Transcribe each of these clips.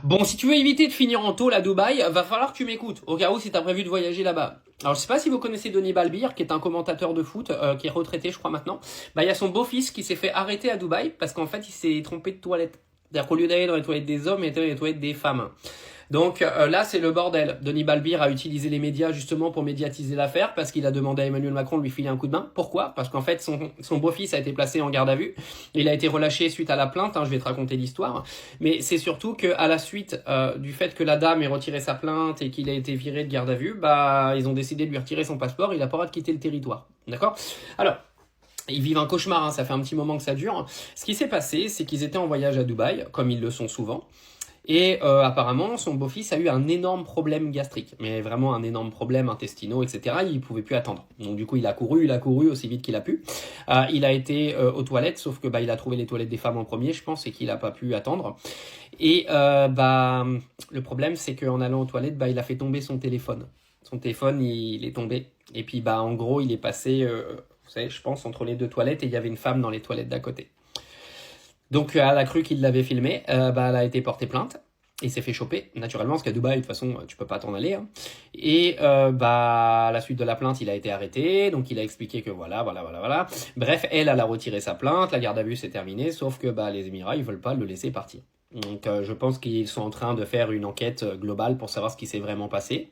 Bon, si tu veux éviter de finir en tôle à Dubaï, va falloir que tu m'écoutes, au cas où si t'as prévu de voyager là-bas. Alors, je sais pas si vous connaissez Denis Balbir, qui est un commentateur de foot, qui est retraité, je crois, maintenant. Bah, il y a son beau-fils qui s'est fait arrêter à Dubaï, parce qu'en fait, il s'est trompé de toilette. C'est-à-dire qu'au lieu d'aller dans les toilettes des hommes, il était dans les toilettes des femmes. Donc là, c'est le bordel. Denis Balbir a utilisé les médias justement pour médiatiser l'affaire parce qu'il a demandé à Emmanuel Macron de lui filer un coup de main. Pourquoi? Parce qu'en fait, son beau-fils a été placé en garde à vue. Il a été relâché suite à la plainte. Je vais te raconter l'histoire. Mais c'est surtout qu'à la suite du fait que la dame ait retiré sa plainte et qu'il a été viré de garde à vue, bah ils ont décidé de lui retirer son passeport. Il n'a pas le droit de quitter le territoire. D'accord? Alors, ils vivent un cauchemar, hein, ça fait un petit moment que ça dure. Ce qui s'est passé, c'est qu'ils étaient en voyage à Dubaï, comme ils le sont souvent. Et apparemment, son beau-fils a eu un énorme problème gastrique, mais vraiment un énorme problème intestinaux, etc. Il pouvait plus attendre. Donc du coup, il a couru aussi vite qu'il a pu. Il a été aux toilettes, sauf que bah il a trouvé les toilettes des femmes en premier, je pense, et qu'il a pas pu attendre. Et bah le problème, c'est qu'en allant aux toilettes, bah il a fait tomber son téléphone. Son téléphone, il est tombé. Et puis bah en gros, il est passé, vous savez, je pense, entre les deux toilettes, et il y avait une femme dans les toilettes d'à côté. Donc elle a cru qu'il l'avait filmé, bah elle a été portée plainte et s'est fait choper naturellement parce qu'à Dubaï de toute façon tu peux pas t'en aller. Hein. Et bah à la suite de la plainte il a été arrêté, donc il a expliqué que voilà. Bref, elle a retiré sa plainte, la garde à vue s'est terminée, sauf que bah les Émirats ils veulent pas le laisser partir. Donc je pense qu'ils sont en train de faire une enquête globale pour savoir ce qui s'est vraiment passé.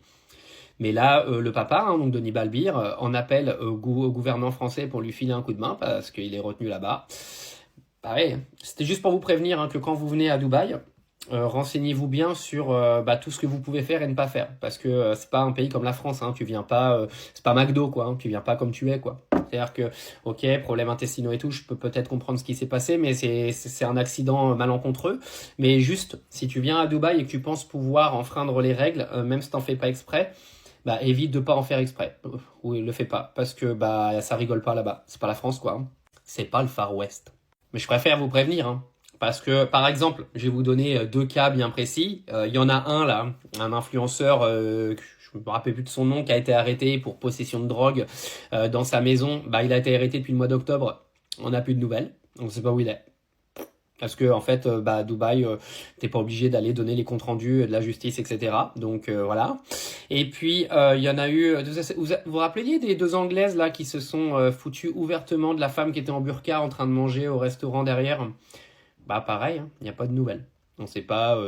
Mais là, le papa, hein, donc Denis Balbir, en appelle au gouvernement français pour lui filer un coup de main parce qu'il est retenu là-bas. Pareil, c'était juste pour vous prévenir hein, que quand vous venez à Dubaï, renseignez-vous bien sur bah, tout ce que vous pouvez faire et ne pas faire. Parce que c'est pas un pays comme la France, hein, tu viens pas, c'est pas McDo quoi, hein, tu viens pas comme tu es quoi. C'est-à-dire que, ok, problème intestinaux et tout, je peux peut-être comprendre ce qui s'est passé, mais c'est un accident malencontreux. Mais juste, si tu viens à Dubaï et que tu penses pouvoir enfreindre les règles, même si t'en fais pas exprès, bah évite de pas en faire exprès. Oui, le fais pas, parce que bah ça rigole pas là-bas. C'est pas la France quoi. Hein. C'est pas le Far West. Mais je préfère vous prévenir, hein, parce que, par exemple, je vais vous donner deux cas bien précis. Il y en a un, là, un influenceur, je me rappelle plus de son nom, qui a été arrêté pour possession de drogue dans sa maison. Bah, il a été arrêté depuis le mois d'octobre. On n'a plus de nouvelles. On ne sait pas où il est. Parce que en fait, bah, à Dubaï, t'es pas obligé d'aller donner les comptes rendus de la justice, etc. Donc voilà. Et puis il y en a eu. Vous vous rappeliez des deux Anglaises là qui se sont foutues ouvertement de la femme qui était en burqa en train de manger au restaurant derrière? Bah pareil, il n'y a pas de nouvelles. On ne sait pas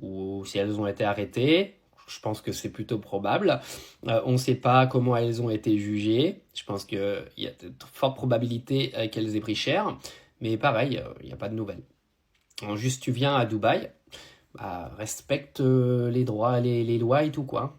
où, si elles ont été arrêtées. Je pense que c'est plutôt probable. On ne sait pas comment elles ont été jugées. Je pense qu'il y a de fortes probabilités qu'elles aient pris cher. Mais pareil, il n'y a pas de nouvelles. Alors, juste, tu viens à Dubaï, bah, respecte les droits, les lois et tout, quoi.